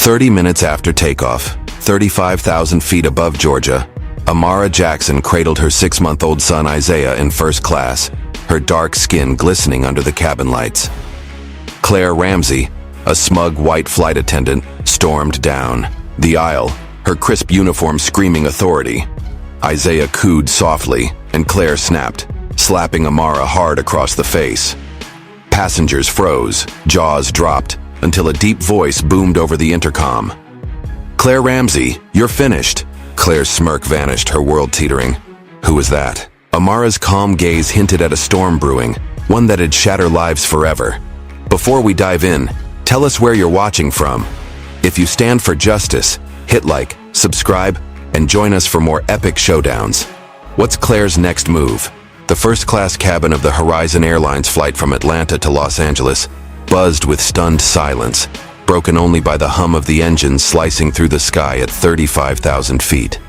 30 minutes after takeoff, 35,000 feet above Georgia, Amara Jackson cradled her 6-month-old son Isaiah in first class, her dark skin glistening under the cabin lights. Claire Ramsey, a smug white flight attendant, stormed down the aisle, her crisp uniform screaming authority. Isaiah cooed softly, and Claire snapped, slapping Amara hard across the face. Passengers froze, jaws dropped, until a deep voice boomed over the intercom. "Claire Ramsey, you're finished." Claire's smirk vanished, her world teetering. Who was that? Amara's calm gaze hinted at a storm brewing, one that'd shatter lives forever. "Before we dive in, tell us where you're watching from. If you stand for justice, hit like, subscribe, and join us for more epic showdowns." What's Claire's next move? The first-class cabin of the Horizon Airlines flight from Atlanta to Los Angeles buzzed with stunned silence, broken only by the hum of the engines slicing through the sky at 35,000 feet.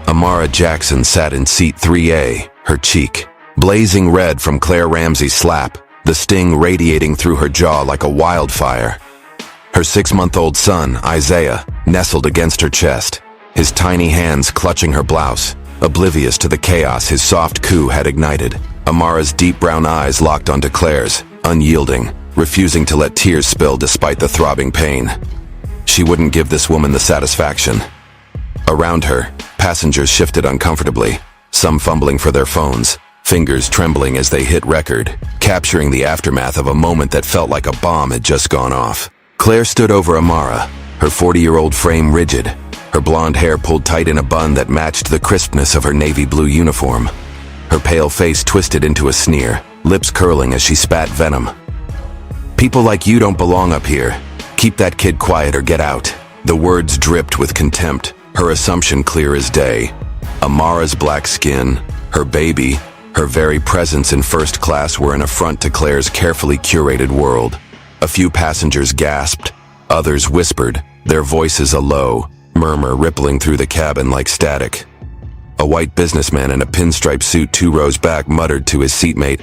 Amara Jackson sat in seat 3A, her cheek blazing red from Claire Ramsey's slap, the sting radiating through her jaw like a wildfire. Her 6-month-old son, Isaiah, nestled against her chest, his tiny hands clutching her blouse, oblivious to the chaos his soft coo had ignited. Amara's deep brown eyes locked onto Claire's, unyielding, refusing to let tears spill despite the throbbing pain. She wouldn't give this woman the satisfaction. Around her, passengers shifted uncomfortably, some fumbling for their phones, fingers trembling as they hit record, capturing the aftermath of a moment that felt like a bomb had just gone off. Claire stood over Amara, her 40-year-old frame rigid, her blonde hair pulled tight in a bun that matched the crispness of her navy blue uniform. Her pale face twisted into a sneer, lips curling as she spat venom. "People like you don't belong up here. Keep that kid quiet or get out." The words dripped with contempt, her assumption clear as day. Amara's black skin, her baby, her very presence in first class were an affront to Claire's carefully curated world. A few passengers gasped, others whispered, their voices a low murmur rippling through the cabin like static. A white businessman in a pinstripe suit 2 rows back muttered to his seatmate,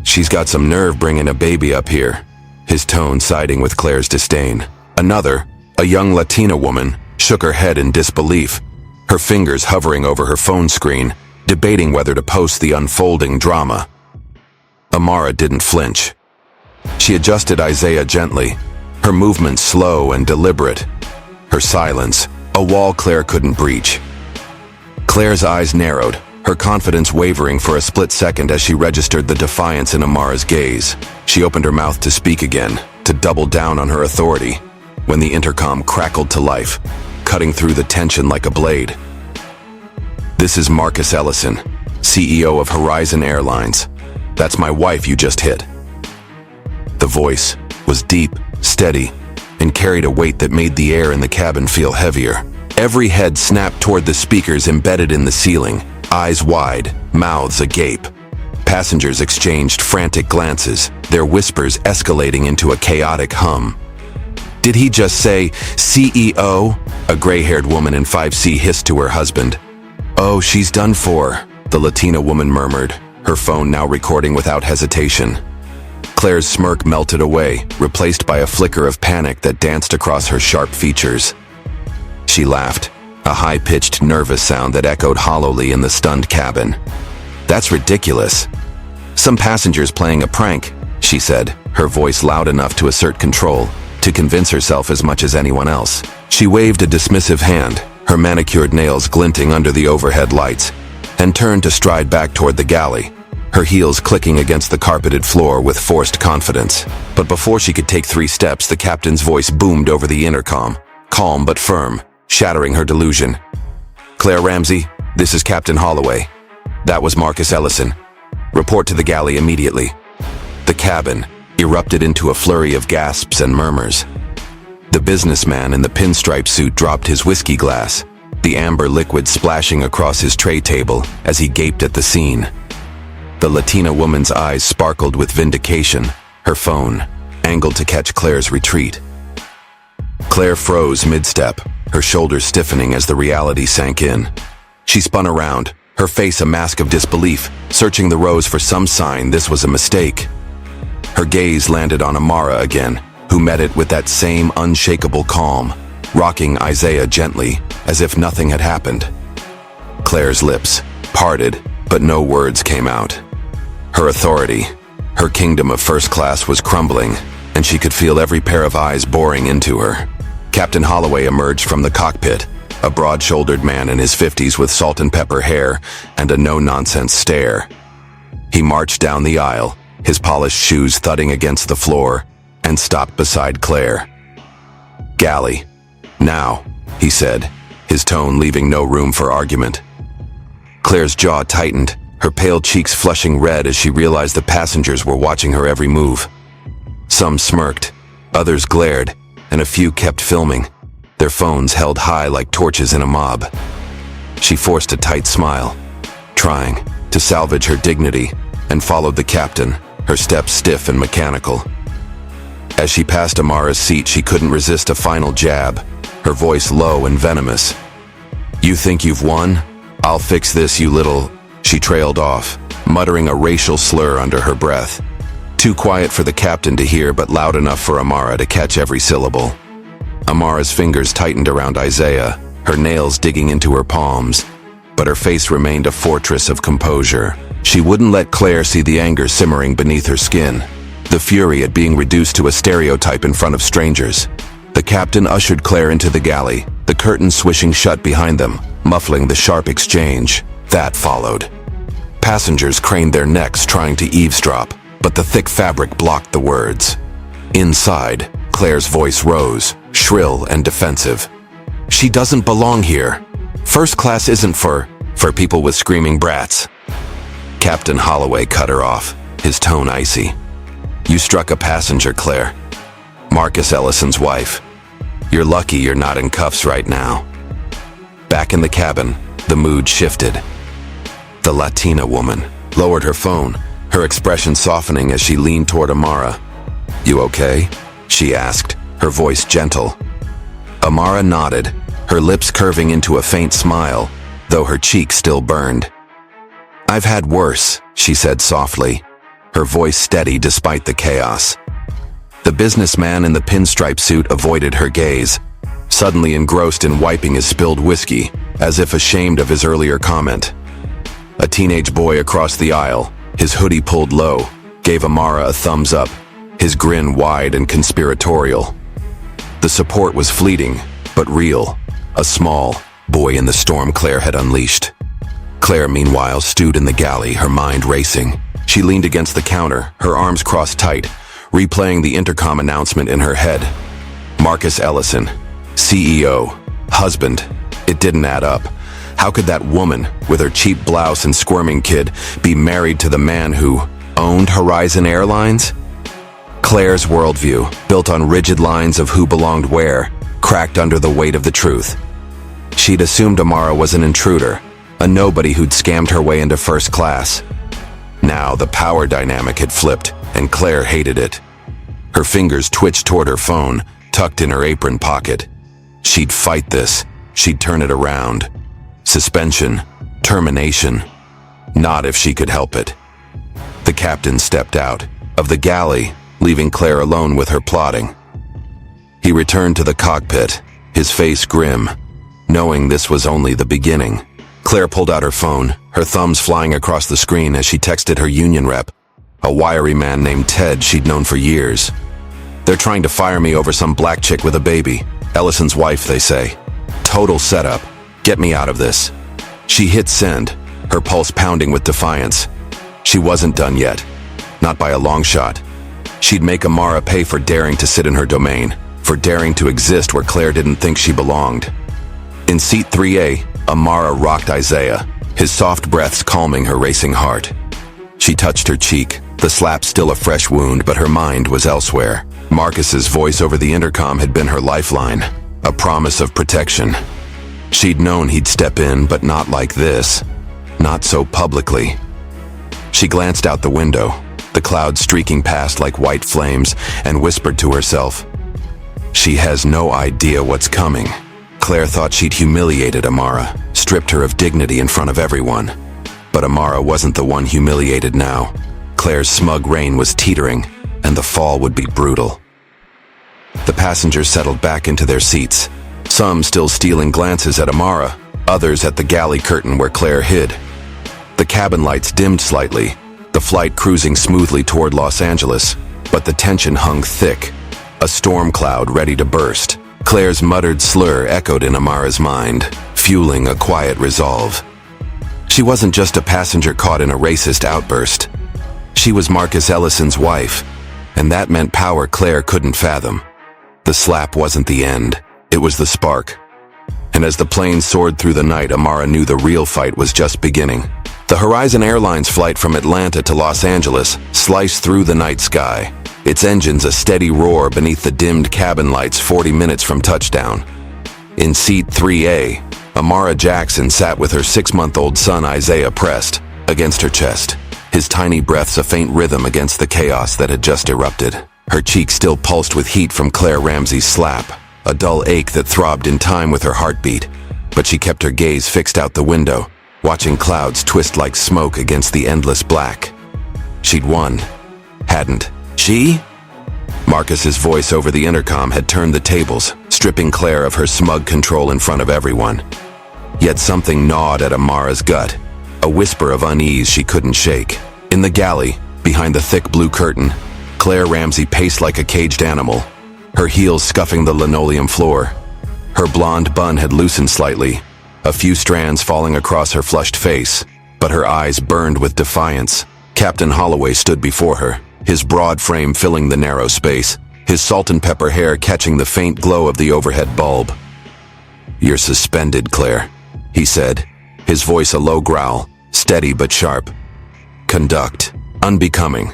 "She's got some nerve bringing a baby up here," his tone siding with Claire's disdain. Another, a young Latina woman, shook her head in disbelief, her fingers hovering over her phone screen, debating whether to post the unfolding drama. Amara didn't flinch. She adjusted Isaiah gently, her movements slow and deliberate. Her silence, a wall Claire couldn't breach. Claire's eyes narrowed, her confidence wavering for a split second as she registered the defiance in Amara's gaze. She opened her mouth to speak again, to double down on her authority, when the intercom crackled to life, cutting through the tension like a blade. "This is Marcus Ellison, CEO of Horizon Airlines. That's my wife you just hit." The voice was deep, steady, and carried a weight that made the air in the cabin feel heavier. Every head snapped toward the speakers embedded in the ceiling, eyes wide, mouths agape. Passengers exchanged frantic glances, their whispers escalating into a chaotic hum. "Did he just say CEO?" a gray-haired woman in 5C hissed to her husband. "Oh, she's done for," the Latina woman murmured, her phone now recording without hesitation. Claire's smirk melted away, replaced by a flicker of panic that danced across her sharp features. She laughed, a high-pitched, nervous sound that echoed hollowly in the stunned cabin. "That's ridiculous. Some passengers playing a prank," she said, her voice loud enough to assert control, to convince herself as much as anyone else. She waved a dismissive hand, her manicured nails glinting under the overhead lights, and turned to stride back toward the galley, her heels clicking against the carpeted floor with forced confidence. But before she could take 3 steps, the captain's voice boomed over the intercom, calm but firm, shattering her delusion. "Claire Ramsey, this is Captain Holloway. That was Marcus Ellison. Report to the galley immediately." The cabin erupted into a flurry of gasps and murmurs. The businessman in the pinstripe suit dropped his whiskey glass, the amber liquid splashing across his tray table as he gaped at the scene. The Latina woman's eyes sparkled with vindication, her phone angled to catch Claire's retreat. Claire froze mid-step, her shoulders stiffening as the reality sank in. She spun around, her face a mask of disbelief, searching the rows for some sign this was a mistake. Her gaze landed on Amara again, who met it with that same unshakable calm, rocking Isaiah gently, as if nothing had happened. Claire's lips parted, but no words came out. Her authority, her kingdom of first class was crumbling, and she could feel every pair of eyes boring into her. Captain Holloway emerged from the cockpit, a broad-shouldered man in his 50s with salt and pepper hair and a no-nonsense stare. He marched down the aisle, his polished shoes thudding against the floor, and stopped beside Claire. "Galley. Now," he said, his tone leaving no room for argument. Claire's jaw tightened, her pale cheeks flushing red as she realized the passengers were watching her every move. Some smirked, others glared, and a few kept filming, their phones held high like torches in a mob. She forced a tight smile, trying to salvage her dignity, and followed the captain, her steps stiff and mechanical. As she passed Amara's seat, she couldn't resist a final jab, her voice low and venomous. "You think you've won? I'll fix this, you little..." She trailed off, muttering a racial slur under her breath. Too quiet for the captain to hear, but loud enough for Amara to catch every syllable. Amara's fingers tightened around Isaiah, her nails digging into her palms, but her face remained a fortress of composure. She wouldn't let Claire see the anger simmering beneath her skin, the fury at being reduced to a stereotype in front of strangers. The captain ushered Claire into the galley, the curtains swishing shut behind them, muffling the sharp exchange. That followed. Passengers craned their necks trying to eavesdrop, but the thick fabric blocked the words. Inside, Claire's voice rose, shrill and defensive. "She doesn't belong here. First class isn't for people with screaming brats." Captain Holloway cut her off, his tone icy. "You struck a passenger, Claire. Marcus Ellison's wife. You're lucky you're not in cuffs right now." Back in the cabin, the mood shifted. The Latina woman lowered her phone, her expression softening as she leaned toward Amara. "You okay?" she asked, her voice gentle. Amara nodded, her lips curving into a faint smile, though her cheek still burned. "I've had worse," she said softly, her voice steady despite the chaos. The businessman in the pinstripe suit avoided her gaze, suddenly engrossed in wiping his spilled whiskey, as if ashamed of his earlier comment. A teenage boy across the aisle, his hoodie pulled low, gave Amara a thumbs up, his grin wide and conspiratorial. The support was fleeting, but real, a small boy in the storm Claire had unleashed. Claire, meanwhile, stewed in the galley, her mind racing. She leaned against the counter, her arms crossed tight, replaying the intercom announcement in her head. Marcus Ellison, CEO, husband. It didn't add up. How could that woman, with her cheap blouse and squirming kid, be married to the man who owned Horizon Airlines? Claire's worldview, built on rigid lines of who belonged where, cracked under the weight of the truth. She'd assumed Amara was an intruder, a nobody who'd scammed her way into first class. Now the power dynamic had flipped, and Claire hated it. Her fingers twitched toward her phone, tucked in her apron pocket. She'd fight this. She'd turn it around. Suspension, termination. Not if she could help it. The captain stepped out of the galley, leaving Claire alone with her plotting. He returned to the cockpit, his face grim, knowing this was only the beginning. Claire pulled out her phone, her thumbs flying across the screen as she texted her union rep, a wiry man named Ted she'd known for years. "They're trying to fire me over some black chick with a baby. Ellison's wife, they say. Total setup. Get me out of this." She hit send, her pulse pounding with defiance. She wasn't done yet. Not by a long shot. She'd make Amara pay for daring to sit in her domain, for daring to exist where Claire didn't think she belonged. In seat 3A, Amara rocked Isaiah, his soft breaths calming her racing heart. She touched her cheek, the slap still a fresh wound, but her mind was elsewhere. Marcus's voice over the intercom had been her lifeline, a promise of protection. She'd known he'd step in, but not like this. Not so publicly. She glanced out the window, the clouds streaking past like white flames, and whispered to herself, "She has no idea what's coming." Claire thought she'd humiliated Amara, stripped her of dignity in front of everyone. But Amara wasn't the one humiliated now. Claire's smug reign was teetering, and the fall would be brutal. The passengers settled back into their seats, some still stealing glances at Amara, others at the galley curtain where Claire hid. The cabin lights dimmed slightly, the flight cruising smoothly toward Los Angeles, but the tension hung thick, a storm cloud ready to burst. Claire's muttered slur echoed in Amara's mind, fueling a quiet resolve. She wasn't just a passenger caught in a racist outburst. She was Marcus Ellison's wife, and that meant power Claire couldn't fathom. The slap wasn't the end, it was the spark. And as the plane soared through the night, Amara knew the real fight was just beginning. The Horizon Airlines flight from Atlanta to Los Angeles sliced through the night sky, its engines a steady roar beneath the dimmed cabin lights 40 minutes from touchdown. In seat 3A, Amara Jackson sat with her 6-month-old son Isaiah pressed against her chest, his tiny breaths a faint rhythm against the chaos that had just erupted. Her cheek still pulsed with heat from Claire Ramsey's slap, a dull ache that throbbed in time with her heartbeat. But she kept her gaze fixed out the window, watching clouds twist like smoke against the endless black. She'd won, hadn't she? Marcus's voice over the intercom had turned the tables, stripping Claire of her smug control in front of everyone. Yet something gnawed at Amara's gut, a whisper of unease she couldn't shake. In the galley, behind the thick blue curtain, Claire Ramsey paced like a caged animal, her heels scuffing the linoleum floor. Her blonde bun had loosened slightly, a few strands falling across her flushed face, but her eyes burned with defiance. Captain Holloway stood before her, his broad frame filling the narrow space, his salt and pepper hair catching the faint glow of the overhead bulb. "You're suspended, Claire," he said, his voice a low growl, steady but sharp. "Conduct. Unbecoming.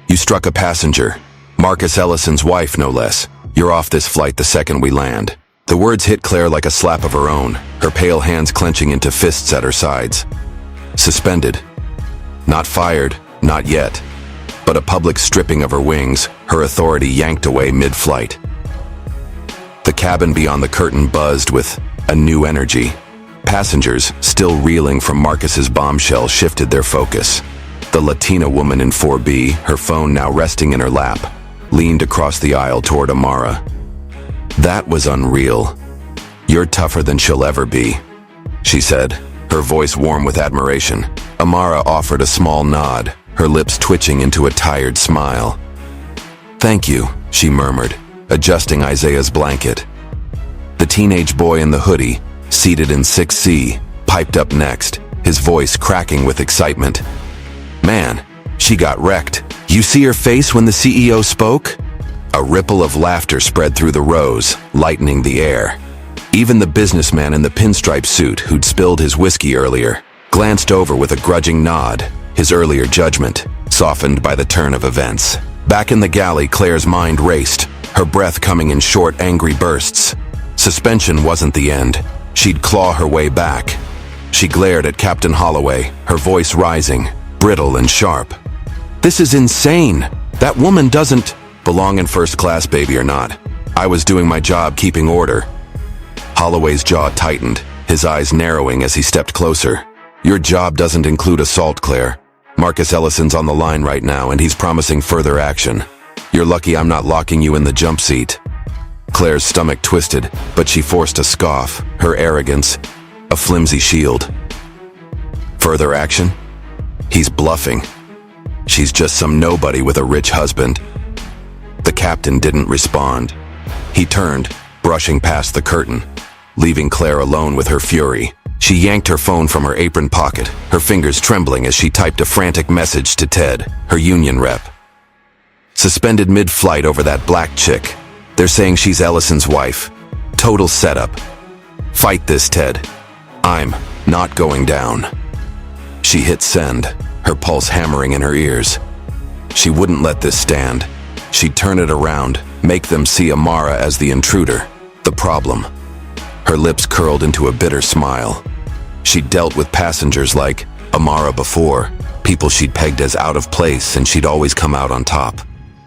You struck a passenger, Marcus Ellison's wife no less. You're off this flight the second we land." The words hit Claire like a slap of her own, her pale hands clenching into fists at her sides. Suspended. Not fired, not yet. But a public stripping of her wings, her authority yanked away mid-flight. The cabin beyond the curtain buzzed with a new energy. Passengers, still reeling from Marcus's bombshell, shifted their focus. The Latina woman in 4B, her phone now resting in her lap, leaned across the aisle toward Amara. "That was unreal. You're tougher than she'll ever be," she said, her voice warm with admiration. Amara offered a small nod, her lips twitching into a tired smile. "Thank you," she murmured, adjusting Isaiah's blanket. The teenage boy in the hoodie, seated in 6C, piped up next, his voice cracking with excitement. "Man, she got wrecked. You see her face when the CEO spoke?" A ripple of laughter spread through the rows, lightening the air. Even the businessman in the pinstripe suit, who'd spilled his whiskey earlier, glanced over with a grudging nod, his earlier judgment softened by the turn of events. Back in the galley, Claire's mind raced, her breath coming in short, angry bursts. Suspension wasn't the end. She'd claw her way back. She glared at Captain Holloway, her voice rising, brittle and sharp. "This is insane. That woman doesn't belong in first class, baby or not. I was doing my job keeping order." Holloway's jaw tightened, his eyes narrowing as he stepped closer. "Your job doesn't include assault, Claire. Marcus Ellison's on the line right now, and he's promising further action. You're lucky I'm not locking you in the jump seat." Claire's stomach twisted, but she forced a scoff, her arrogance a flimsy shield. "Further action? He's bluffing. She's just some nobody with a rich husband." The captain didn't respond. He turned, brushing past the curtain, leaving Claire alone with her fury. She yanked her phone from her apron pocket, her fingers trembling as she typed a frantic message to Ted, her union rep. "Suspended mid-flight over that black chick. They're saying she's Ellison's wife. Total setup. Fight this, Ted. I'm not going down." She hit send, her pulse hammering in her ears. She wouldn't let this stand. She'd turn it around, make them see Amara as the intruder, the problem. Her lips curled into a bitter smile. She'd dealt with passengers like Amara before, people she'd pegged as out of place, and she'd always come out on top.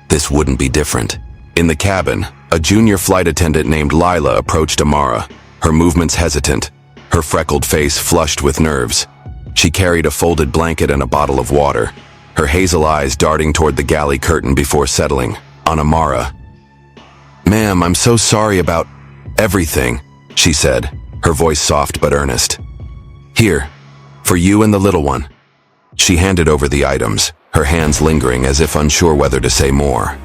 This wouldn't be different. In the cabin, a junior flight attendant named Lila approached Amara, her movements hesitant, her freckled face flushed with nerves. She carried a folded blanket and a bottle of water, her hazel eyes darting toward the galley curtain before settling on Amara. "Ma'am, I'm so sorry about everything. she said, her voice soft but earnest. "Here, for you and the little one." She handed over the items, her hands lingering as if unsure whether to say more.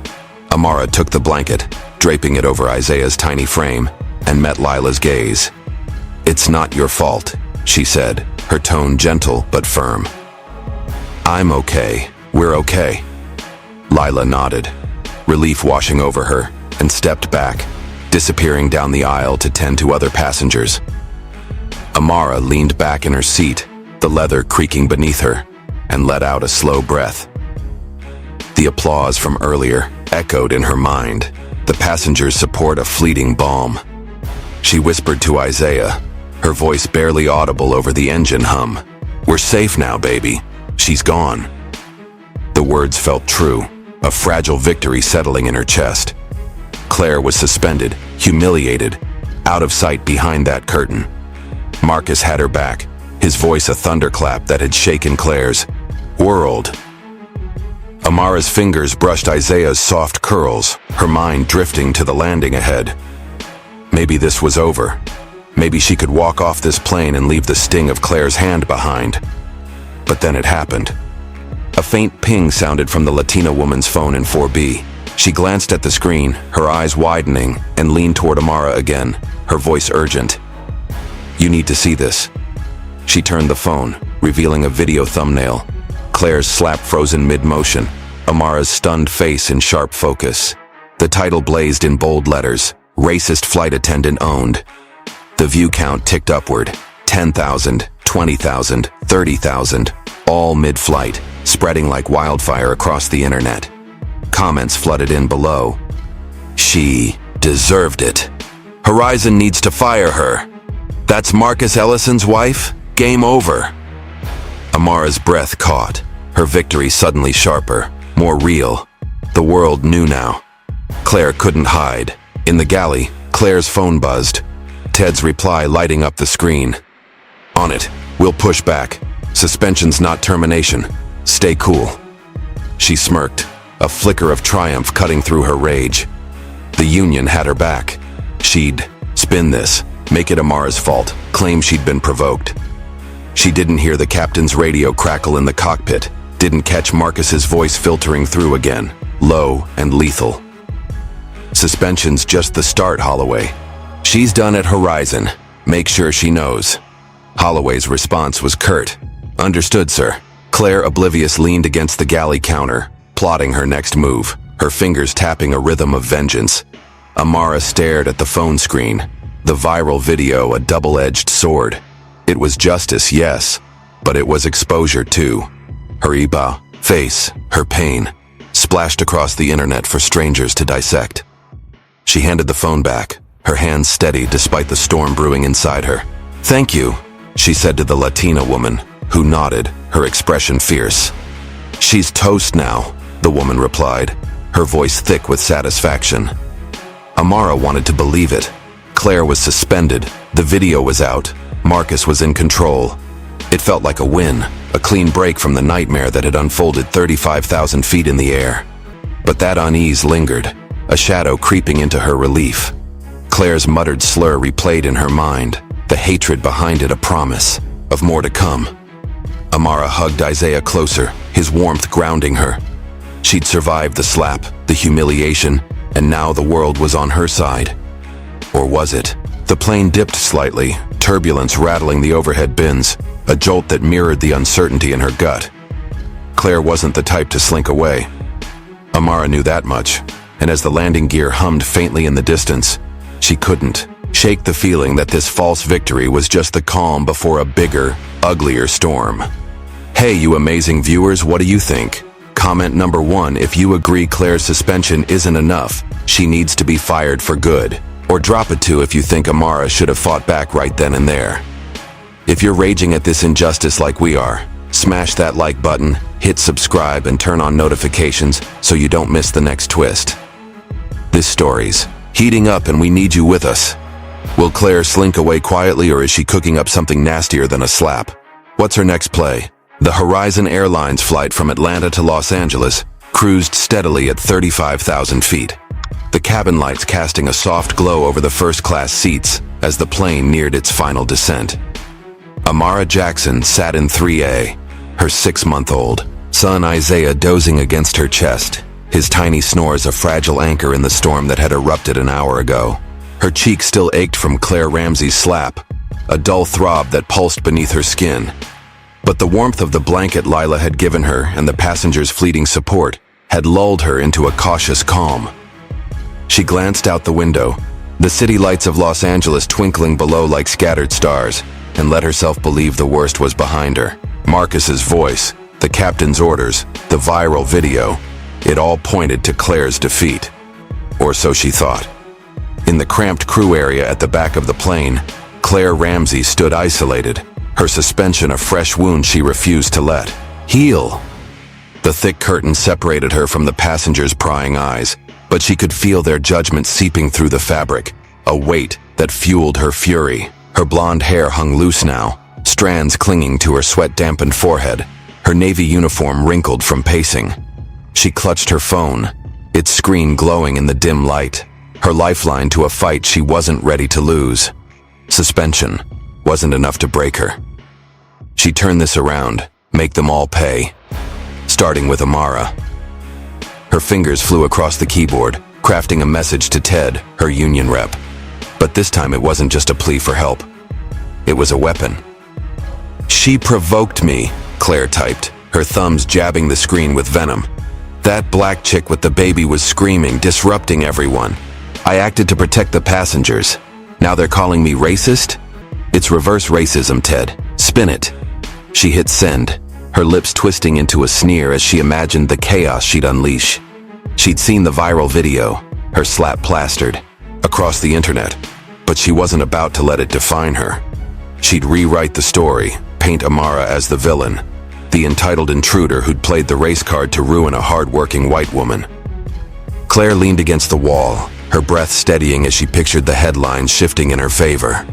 Amara took the blanket, draping it over Isaiah's tiny frame, and met Lila's gaze. "It's not your fault," she said, her tone gentle but firm. "I'm okay. We're okay." Lila nodded, relief washing over her, and stepped back, disappearing down the aisle to tend to other passengers. Amara leaned back in her seat, the leather creaking beneath her, and let out a slow breath. The applause from earlier echoed in her mind, the passengers' support a fleeting balm. She whispered to Isaiah, her voice barely audible over the engine hum. "We're safe now, baby. She's gone." The words felt true, a fragile victory settling in her chest. Claire was suspended, humiliated, out of sight behind that curtain. Marcus had her back, his voice a thunderclap that had shaken Claire's world. Amara's fingers brushed Isaiah's soft curls, her mind drifting to the landing ahead. Maybe this was over. Maybe she could walk off this plane and leave the sting of Claire's hand behind. But then it happened. A faint ping sounded from the Latina woman's phone in 4B. She glanced at the screen, her eyes widening, and leaned toward Amara again, her voice urgent. "You need to see this." She turned the phone, revealing a video thumbnail. Claire's slap frozen mid-motion, Amara's stunned face in sharp focus. The title blazed in bold letters, "Racist Flight Attendant Owned." The view count ticked upward, 10,000, 20,000, 30,000, all mid-flight, spreading like wildfire across the internet. Comments flooded in below. "She deserved it. Horizon needs to fire her. That's Marcus Ellison's wife? Game over." Amara's breath caught, her victory suddenly sharper, more real. The world knew now. Claire couldn't hide. In the galley, Claire's phone buzzed, Ted's reply lighting up the screen. "On it. We'll push back. Suspension's not termination. Stay cool." She smirked, a flicker of triumph cutting through her rage. The union had her back. She'd spin this, make it Amara's fault, claim she'd been provoked. She didn't hear the captain's radio crackle in the cockpit, didn't catch Marcus's voice filtering through again, low and lethal. "Suspension's just the start, Holloway. She's done at Horizon. Make sure she knows." Holloway's response was curt. "Understood, sir." Claire, oblivious, leaned against the galley counter, plotting her next move, her fingers tapping a rhythm of vengeance. Amara stared at the phone screen, the viral video a double-edged sword. It was justice, yes, but it was exposure too. Her face, her pain, splashed across the internet for strangers to dissect. She handed the phone back, her hands steady despite the storm brewing inside her. "Thank you," she said to the Latina woman, who nodded, her expression fierce. "She's toast now," the woman replied, her voice thick with satisfaction. Amara wanted to believe it. Claire was suspended, the video was out, Marcus was in control. It felt like a win, a clean break from the nightmare that had unfolded 35,000 feet in the air. But that unease lingered, a shadow creeping into her relief. Claire's muttered slur replayed in her mind, the hatred behind it a promise of more to come. Amara hugged Isaiah closer, his warmth grounding her. She'd survived the slap, the humiliation, and now the world was on her side. Or was it? The plane dipped slightly, turbulence rattling the overhead bins, a jolt that mirrored the uncertainty in her gut. Claire wasn't the type to slink away. Amara knew that much, and as the landing gear hummed faintly in the distance, she couldn't shake the feeling that this false victory was just the calm before a bigger, uglier storm. Hey, you amazing viewers, what do you think? Comment number 1 if you agree Claire's suspension isn't enough, she needs to be fired for good. Or drop a 2 if you think Amara should have fought back right then and there. If you're raging at this injustice like we are, smash that like button, hit subscribe, and turn on notifications so you don't miss the next twist. This story's heating up and we need you with us. Will Claire slink away quietly, or is she cooking up something nastier than a slap? What's her next play? The Horizon Airlines flight from Atlanta to Los Angeles cruised steadily at 35,000 feet. The cabin lights casting a soft glow over the first-class seats, as the plane neared its final descent. Amara Jackson sat in 3A, her 6-month-old son Isaiah dozing against her chest, his tiny snores a fragile anchor in the storm that had erupted an hour ago. Her cheek still ached from Claire Ramsey's slap, a dull throb that pulsed beneath her skin. But the warmth of the blanket Lila had given her and the passenger's fleeting support had lulled her into a cautious calm. She glanced out the window, the city lights of Los Angeles twinkling below like scattered stars, and let herself believe the worst was behind her. Marcus's voice, the captain's orders, the viral video, it all pointed to Claire's defeat. Or so she thought. In the cramped crew area at the back of the plane, Claire Ramsey stood isolated, her suspension a fresh wound she refused to let heal. The thick curtain separated her from the passengers' prying eyes, but she could feel their judgment seeping through the fabric, a weight that fueled her fury. Her blonde hair hung loose now, strands clinging to her sweat-dampened forehead, her navy uniform wrinkled from pacing. She clutched her phone, its screen glowing in the dim light, her lifeline to a fight she wasn't ready to lose. Suspension wasn't enough to break her. She turned this around, make them all pay. Starting with Amara. Her fingers flew across the keyboard, crafting a message to Ted, her union rep. But this time it wasn't just a plea for help. It was a weapon. "She provoked me," Claire typed, her thumbs jabbing the screen with venom. "That black chick with the baby was screaming, disrupting everyone. I acted to protect the passengers. Now they're calling me racist? It's reverse racism, Ted. Spin it." She hit send, her lips twisting into a sneer as she imagined the chaos she'd unleash. She'd seen the viral video, her slap plastered, across the internet, but she wasn't about to let it define her. She'd rewrite the story, paint Amara as the villain, the entitled intruder who'd played the race card to ruin a hard-working white woman. Claire leaned against the wall, her breath steadying as she pictured the headlines shifting in her favor.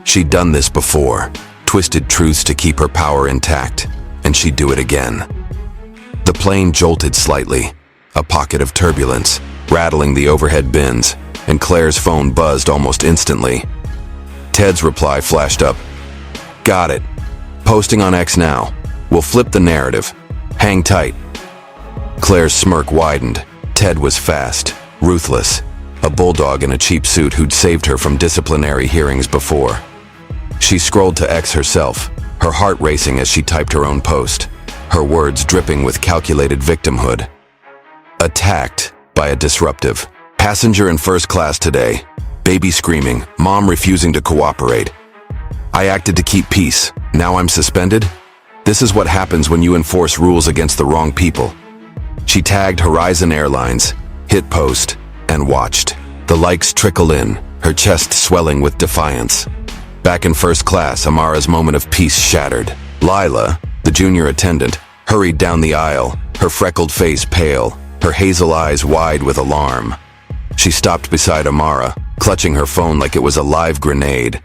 She'd done this before, twisted truths to keep her power intact, and she'd do it again. The plane jolted slightly, a pocket of turbulence, rattling the overhead bins, and Claire's phone buzzed almost instantly. Ted's reply flashed up. "Got it. Posting on X now. We'll flip the narrative. Hang tight." Claire's smirk widened. Ted was fast, ruthless, a bulldog in a cheap suit who'd saved her from disciplinary hearings before. She scrolled to X herself, her heart racing as she typed her own post, her words dripping with calculated victimhood. "Attacked by a disruptive. Passenger in first class today. Baby screaming, mom refusing to cooperate. I acted to keep peace. Now I'm suspended? This is what happens when you enforce rules against the wrong people." She tagged Horizon Airlines, hit post, and watched. The likes trickle in, her chest swelling with defiance. Back in first class, Amara's moment of peace shattered. Lila, the junior attendant, hurried down the aisle, her freckled face pale, her hazel eyes wide with alarm. She stopped beside Amara, clutching her phone like it was a live grenade.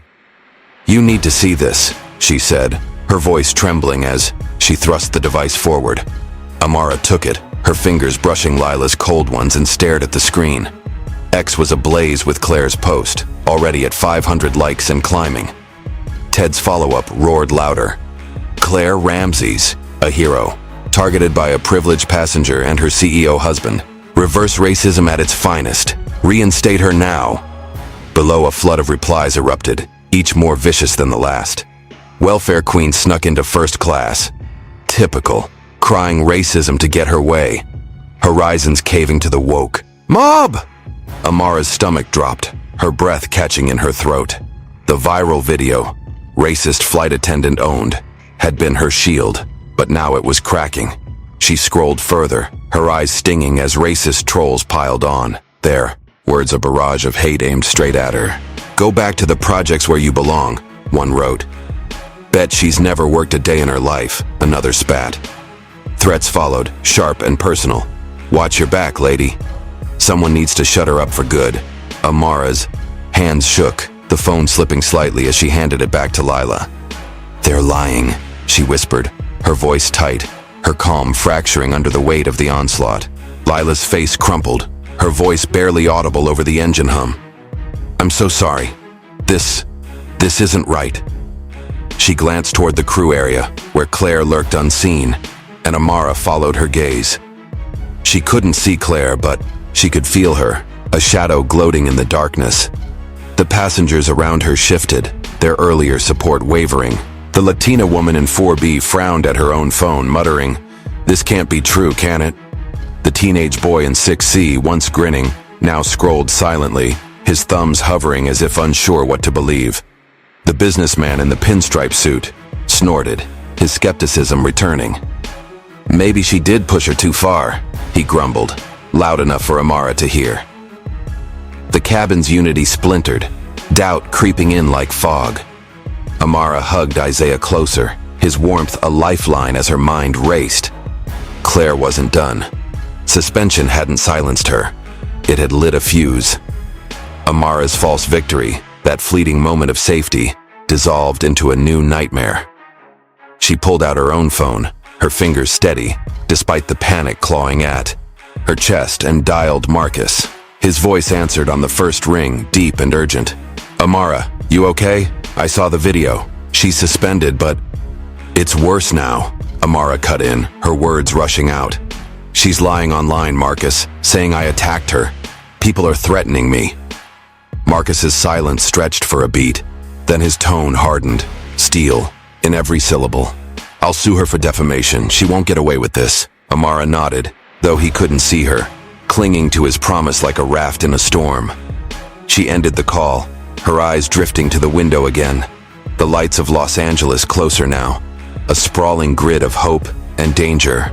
"You need to see this," she said, her voice trembling as she thrust the device forward. Amara took it, her fingers brushing Lila's cold ones, and stared at the screen. X was ablaze with Claire's post, already at 500 likes and climbing. Ted's follow-up roared louder. "Claire Ramsey's a hero, targeted by a privileged passenger and her CEO husband. Reverse racism at its finest. Reinstate her now." Below, a flood of replies erupted, each more vicious than the last. Welfare queen snuck into first class. Typical, crying racism to get her way. Horizons caving to the woke. "Mob!" Amara's stomach dropped, her breath catching in her throat. The viral video, racist flight attendant owned, had been her shield, but now it was cracking. She scrolled further, her eyes stinging as racist trolls piled on. There, words a barrage of hate aimed straight at her. "Go back to the projects where you belong," one wrote. "Bet she's never worked a day in her life," another spat. Threats followed, sharp and personal. "Watch your back, lady. Someone needs to shut her up for good." Amara's hands shook, the phone slipping slightly as she handed it back to Lila. "They're lying," she whispered, her voice tight, her calm fracturing under the weight of the onslaught. Lila's face crumpled, her voice barely audible over the engine hum. "I'm so sorry. This isn't right. She glanced toward the crew area, where Claire lurked unseen, and Amara followed her gaze. She couldn't see Claire, but she could feel her, a shadow gloating in the darkness. The passengers around her shifted, their earlier support wavering. The Latina woman in 4B frowned at her own phone, muttering, "This can't be true, can it?" The teenage boy in 6C, once grinning, now scrolled silently, his thumbs hovering as if unsure what to believe. The businessman in the pinstripe suit snorted, his skepticism returning. "Maybe she did push her too far," he grumbled, loud enough for Amara to hear. The cabin's unity splintered, doubt creeping in like fog. Amara hugged Isaiah closer, his warmth a lifeline as her mind raced. Claire wasn't done. Suspension hadn't silenced her. It had lit a fuse. Amara's false victory, that fleeting moment of safety, dissolved into a new nightmare. She pulled out her own phone, her fingers steady, despite the panic clawing at her chest, and dialed Marcus. His voice answered on the first ring, deep and urgent. "Amara, you okay? I saw the video. She's suspended, but..." "It's worse now," Amara cut in, her words rushing out. "She's lying online, Marcus, saying I attacked her. People are threatening me." Marcus's silence stretched for a beat, then his tone hardened, steel, in every syllable. "I'll sue her for defamation. She won't get away with this." Amara nodded, though he couldn't see her, clinging to his promise like a raft in a storm. She ended the call, her eyes drifting to the window again. The lights of Los Angeles closer now, a sprawling grid of hope and danger.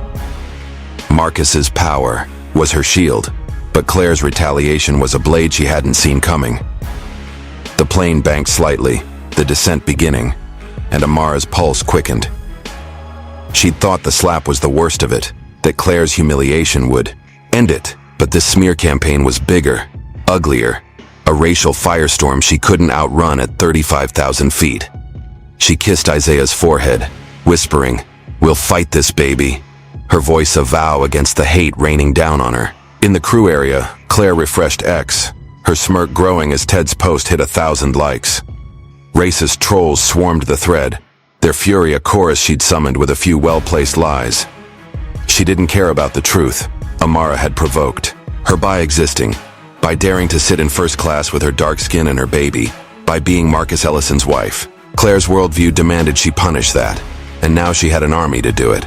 Marcus's power was her shield, but Claire's retaliation was a blade she hadn't seen coming. The plane banked slightly, the descent beginning, and Amara's pulse quickened. She'd thought the slap was the worst of it, that Claire's humiliation would end it, but this smear campaign was bigger, uglier, a racial firestorm she couldn't outrun at 35,000 feet. She kissed Isaiah's forehead, whispering, "We'll fight this, baby," her voice a vow against the hate raining down on her. In the crew area, Claire refreshed X, her smirk growing as Ted's post hit 1,000 likes. Racist trolls swarmed the thread, their fury a chorus she'd summoned with a few well-placed lies. She didn't care about the truth Amara had provoked her by existing, by daring to sit in first class with her dark skin and her baby, by being Marcus Ellison's wife. Claire's worldview demanded she punish that, and now she had an army to do it.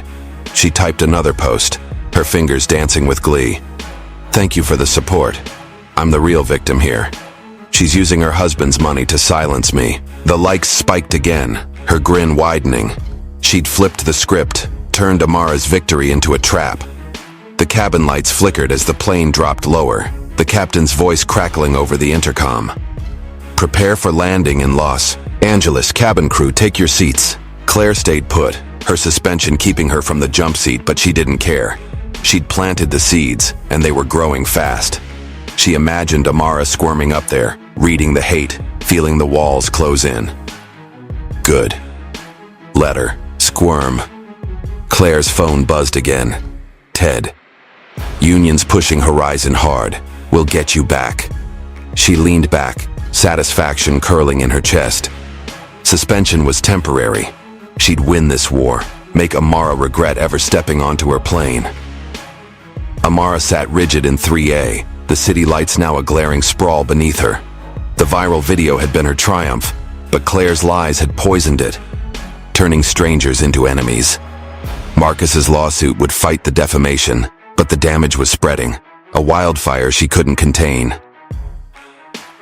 She typed another post, her fingers dancing with glee. "Thank you for the support. I'm the real victim here. She's using her husband's money to silence me." The likes spiked again, her grin widening. She'd flipped the script, turned Amara's victory into a trap. The cabin lights flickered as the plane dropped lower, the captain's voice crackling over the intercom. "Prepare for landing in Los Angeles. Cabin crew, take your seats." Claire stayed put, her suspension keeping her from the jump seat, but she didn't care. She'd planted the seeds, and they were growing fast. She imagined Amara squirming up there, reading the hate, feeling the walls close in. Good. Let her squirm. Claire's phone buzzed again. "Ted. Union's pushing Horizon hard. We'll get you back." She leaned back, satisfaction curling in her chest. Suspension was temporary. She'd win this war, make Amara regret ever stepping onto her plane. Amara sat rigid in 3A, the city lights now a glaring sprawl beneath her. The viral video had been her triumph, but Claire's lies had poisoned it, turning strangers into enemies. Marcus's lawsuit would fight the defamation, but the damage was spreading, a wildfire she couldn't contain.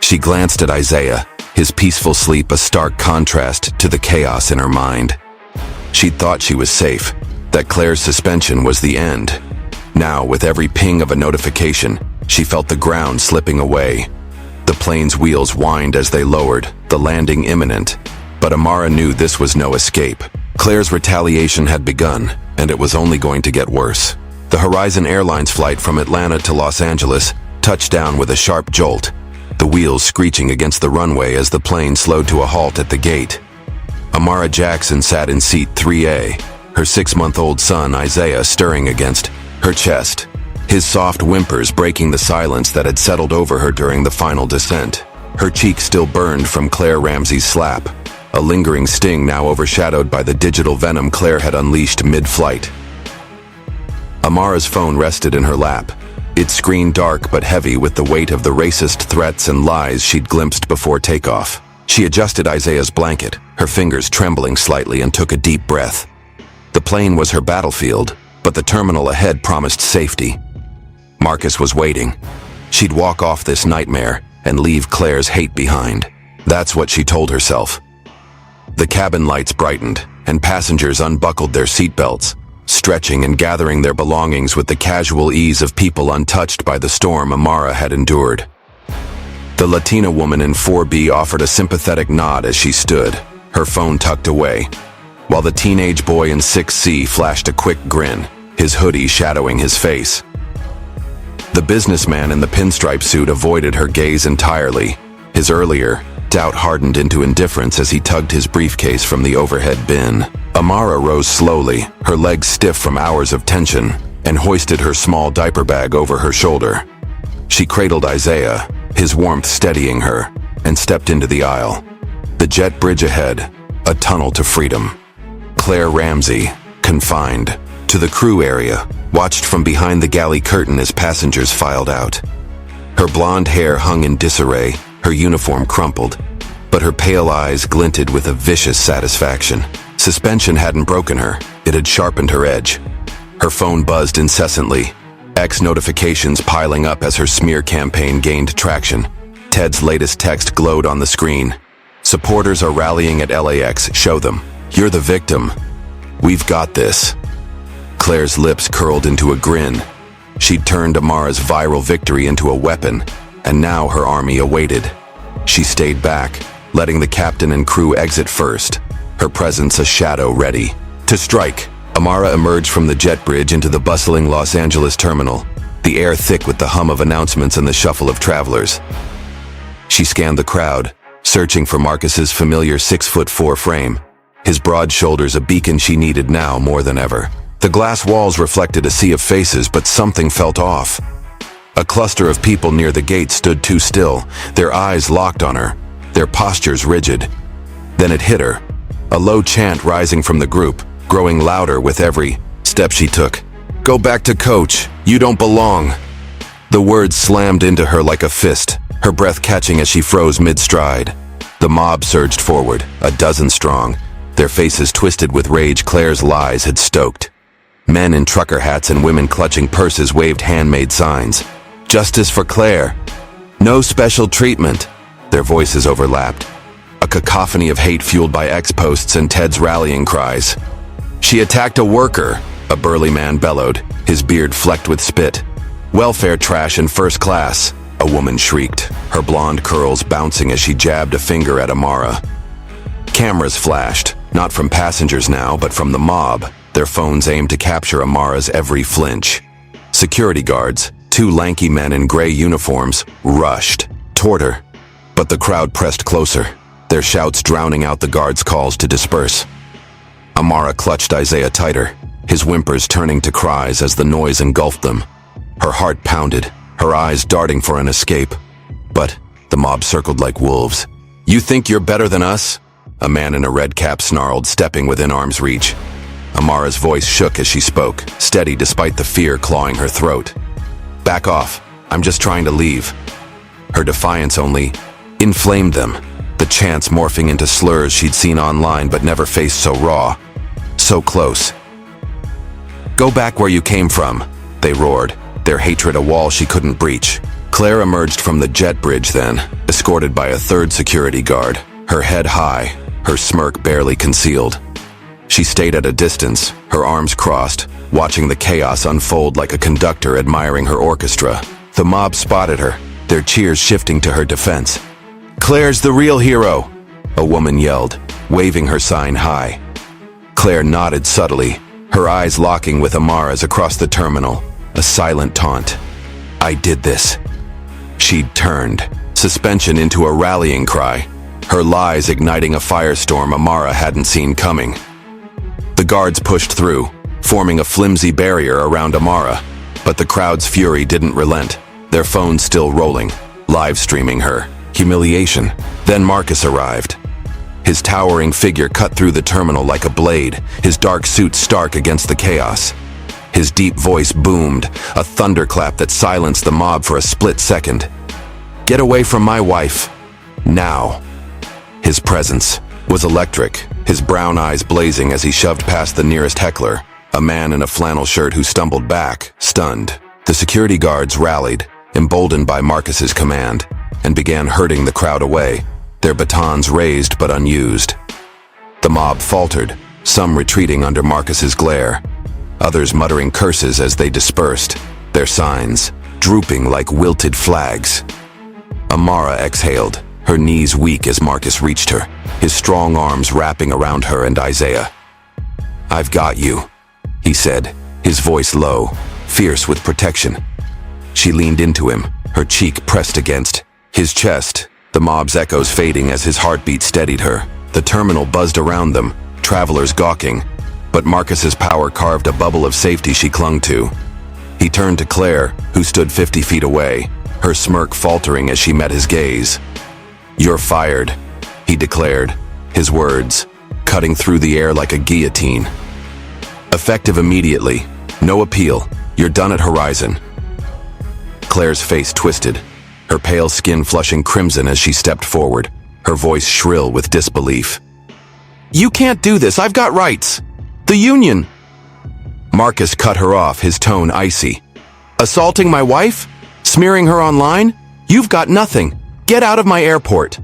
She glanced at Isaiah, his peaceful sleep a stark contrast to the chaos in her mind. She'd thought she was safe, that Claire's suspension was the end. Now, with every ping of a notification, she felt the ground slipping away. The plane's wheels whined as they lowered, the landing imminent. But Amara knew this was no escape. Claire's retaliation had begun, and it was only going to get worse. The Horizon Airlines flight from Atlanta to Los Angeles touched down with a sharp jolt, the wheels screeching against the runway as the plane slowed to a halt at the gate. Amara Jackson sat in seat 3A, her 6-month-old son Isaiah stirring against her chest, his soft whimpers breaking the silence that had settled over her during the final descent. Her cheek still burned from Claire Ramsey's slap, a lingering sting now overshadowed by the digital venom Claire had unleashed mid-flight. Amara's phone rested in her lap, its screen dark but heavy with the weight of the racist threats and lies she'd glimpsed before takeoff. She adjusted Isaiah's blanket, her fingers trembling slightly, and took a deep breath. The plane was her battlefield, but the terminal ahead promised safety. Marcus was waiting. She'd walk off this nightmare and leave Claire's hate behind. That's what she told herself. The cabin lights brightened, and passengers unbuckled their seatbelts, stretching and gathering their belongings with the casual ease of people untouched by the storm Amara had endured. The Latina woman in 4B offered a sympathetic nod as she stood, her phone tucked away, while the teenage boy in 6C flashed a quick grin, his hoodie shadowing his face. The businessman in the pinstripe suit avoided her gaze entirely, his earlier doubt hardened into indifference as he tugged his briefcase from the overhead bin. Amara rose slowly, her legs stiff from hours of tension, and hoisted her small diaper bag over her shoulder. She cradled Isaiah, his warmth steadying her, and stepped into the aisle. The jet bridge ahead, a tunnel to freedom. Claire Ramsey, confined to the crew area, watched from behind the galley curtain as passengers filed out. Her blonde hair hung in disarray, her uniform crumpled, but her pale eyes glinted with a vicious satisfaction. Suspension hadn't broken her, it had sharpened her edge. Her phone buzzed incessantly, X notifications piling up as her smear campaign gained traction. Ted's latest text glowed on the screen. Supporters are rallying at LAX, show them. You're the victim. We've got this. Claire's lips curled into a grin. She'd turned Amara's viral victory into a weapon, and now her army awaited. She stayed back, letting the captain and crew exit first, her presence a shadow ready to strike. Amara emerged from the jet bridge into the bustling Los Angeles terminal, the air thick with the hum of announcements and the shuffle of travelers. She scanned the crowd, searching for Marcus's familiar 6'4" frame, his broad shoulders a beacon she needed now more than ever. The glass walls reflected a sea of faces, but something felt off. A cluster of people near the gate stood too still, their eyes locked on her, their postures rigid. Then it hit her, a low chant rising from the group, growing louder with every step she took. Go back to coach, you don't belong. The words slammed into her like a fist, her breath catching as she froze mid-stride. The mob surged forward, a dozen strong, their faces twisted with rage Claire's lies had stoked. Men in trucker hats and women clutching purses waved handmade signs. Justice for Claire. No special treatment. Their voices overlapped. A cacophony of hate fueled by X-posts and Ted's rallying cries. She attacked a worker, a burly man bellowed, his beard flecked with spit. Welfare trash in first class, a woman shrieked, her blonde curls bouncing as she jabbed a finger at Amara. Cameras flashed, not from passengers now, but from the mob, their phones aimed to capture Amara's every flinch. Security guards, two lanky men in gray uniforms, rushed toward her. But the crowd pressed closer, their shouts drowning out the guards' calls to disperse. Amara clutched Isaiah tighter, his whimpers turning to cries as the noise engulfed them. Her heart pounded, her eyes darting for an escape. But the mob circled like wolves. You think you're better than us? A man in a red cap snarled, stepping within arm's reach. Amara's voice shook as she spoke, steady despite the fear clawing her throat. Back off, I'm just trying to leave. Her defiance only inflamed them, the chants morphing into slurs she'd seen online but never faced so raw, so close. Go back where you came from, they roared, their hatred a wall she couldn't breach. Claire emerged from the jet bridge then, escorted by a third security guard, her head high, her smirk barely concealed. She stayed at a distance, her arms crossed, watching the chaos unfold like a conductor admiring her orchestra. The mob spotted her, their cheers shifting to her defense. Claire's the real hero, a woman yelled, waving her sign high. Claire nodded subtly, her eyes locking with Amara's across the terminal, a silent taunt. I did this. She'd turned, suspension into a rallying cry, her lies igniting a firestorm Amara hadn't seen coming. The guards pushed through, forming a flimsy barrier around Amara, but the crowd's fury didn't relent, their phones still rolling, live streaming her, humiliation. Then Marcus arrived. His towering figure cut through the terminal like a blade, his dark suit stark against the chaos. His deep voice boomed, a thunderclap that silenced the mob for a split second. "Get away from my wife. Now." His presence was electric, his brown eyes blazing as he shoved past the nearest heckler, a man in a flannel shirt who stumbled back, stunned. The security guards rallied, emboldened by Marcus's command, and began herding the crowd away, their batons raised but unused. The mob faltered, some retreating under Marcus's glare, others muttering curses as they dispersed, their signs drooping like wilted flags. Amara exhaled, her knees weak as Marcus reached her, his strong arms wrapping around her and Isaiah. "I've got you," he said, his voice low, fierce with protection. She leaned into him, her cheek pressed against his chest, the mob's echoes fading as his heartbeat steadied her. The terminal buzzed around them, travelers gawking, but Marcus's power carved a bubble of safety she clung to. He turned to Claire, who stood 50 feet away, her smirk faltering as she met his gaze. "You're fired," he declared, his words cutting through the air like a guillotine. "Effective immediately. No appeal. You're done at Horizon." Claire's face twisted, her pale skin flushing crimson as she stepped forward, her voice shrill with disbelief. "You can't do this. I've got rights. The union." Marcus cut her off, his tone icy. "Assaulting my wife? Smearing her online? You've got nothing. Get out of my airport."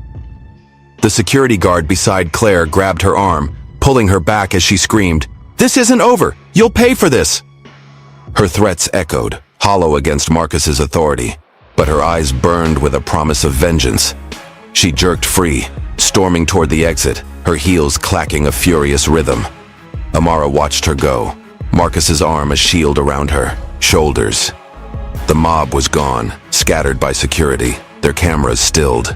The security guard beside Claire grabbed her arm, pulling her back as she screamed, "This isn't over. You'll pay for this." Her threats echoed, hollow against Marcus's authority, but her eyes burned with a promise of vengeance. She jerked free, storming toward the exit, her heels clacking a furious rhythm. Amara watched her go, Marcus's arm a shield around her shoulders. The mob was gone, scattered by security, their cameras stilled.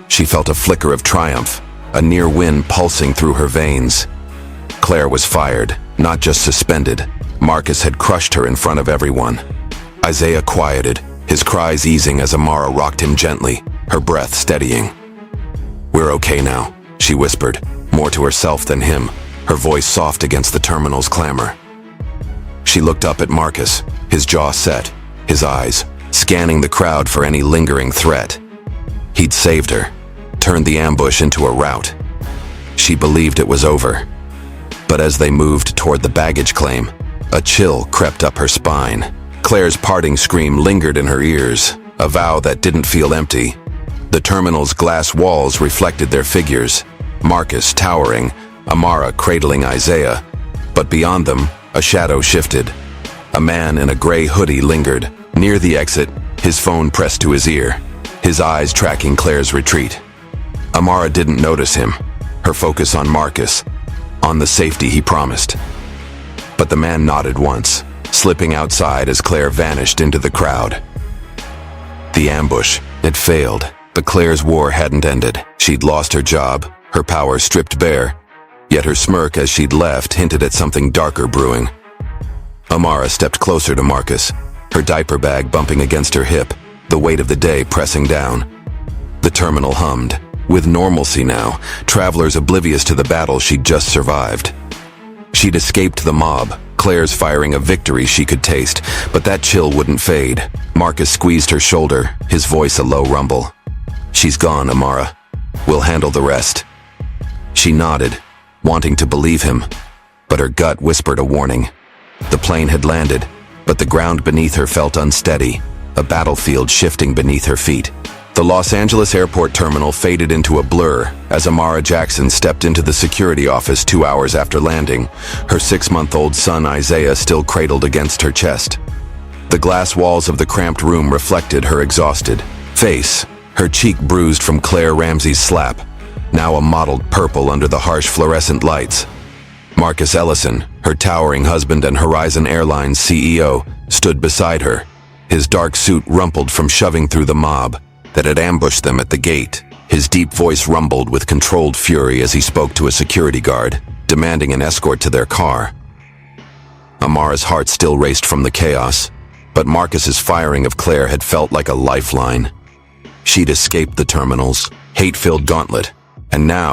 She felt a flicker of triumph, a near wind pulsing through her veins. Claire was fired, not just suspended. Marcus had crushed her in front of everyone. Isaiah quieted, his cries easing as Amara rocked him gently, her breath steadying. "We're okay now," she whispered, more to herself than him, her voice soft against the terminal's clamor. She looked up at Marcus, his jaw set, his eyes scanning the crowd for any lingering threat. He'd saved her, turned the ambush into a rout. She believed it was over. But as they moved toward the baggage claim, a chill crept up her spine. Claire's parting scream lingered in her ears, a vow that didn't feel empty. The terminal's glass walls reflected their figures, Marcus towering, Amara cradling Isaiah. But beyond them, a shadow shifted. A man in a gray hoodie lingered, near the exit, his phone pressed to his ear, his eyes tracking Claire's retreat. Amara didn't notice him, her focus on Marcus, on the safety he promised. But the man nodded once, slipping outside as Claire vanished into the crowd. The ambush, it failed, but Claire's war hadn't ended. She'd lost her job, her power stripped bare, yet her smirk as she'd left hinted at something darker brewing. Amara stepped closer to Marcus, her diaper bag bumping against her hip, the weight of the day pressing down. The terminal hummed, with normalcy now, travelers oblivious to the battle she'd just survived. She'd escaped the mob, Claire's firing a victory she could taste, but that chill wouldn't fade. Marcus squeezed her shoulder, his voice a low rumble. "She's gone, Amara. We'll handle the rest." She nodded, wanting to believe him, but her gut whispered a warning. The plane had landed, but the ground beneath her felt unsteady, a battlefield shifting beneath her feet. The Los Angeles airport terminal faded into a blur as Amara Jackson stepped into the security office 2 hours after landing, her 6-month-old son Isaiah still cradled against her chest. The glass walls of the cramped room reflected her exhausted face, her cheek bruised from Claire Ramsey's slap, now a mottled purple under the harsh fluorescent lights. Marcus Ellison, her towering husband and Horizon Airline's CEO, stood beside her, his dark suit rumpled from shoving through the mob that had ambushed them at the gate. His deep voice rumbled with controlled fury as he spoke to a security guard, demanding an escort to their car. Amara's heart still raced from the chaos, but Marcus's firing of Claire had felt like a lifeline. She'd escaped the terminal's hate-filled gauntlet, and now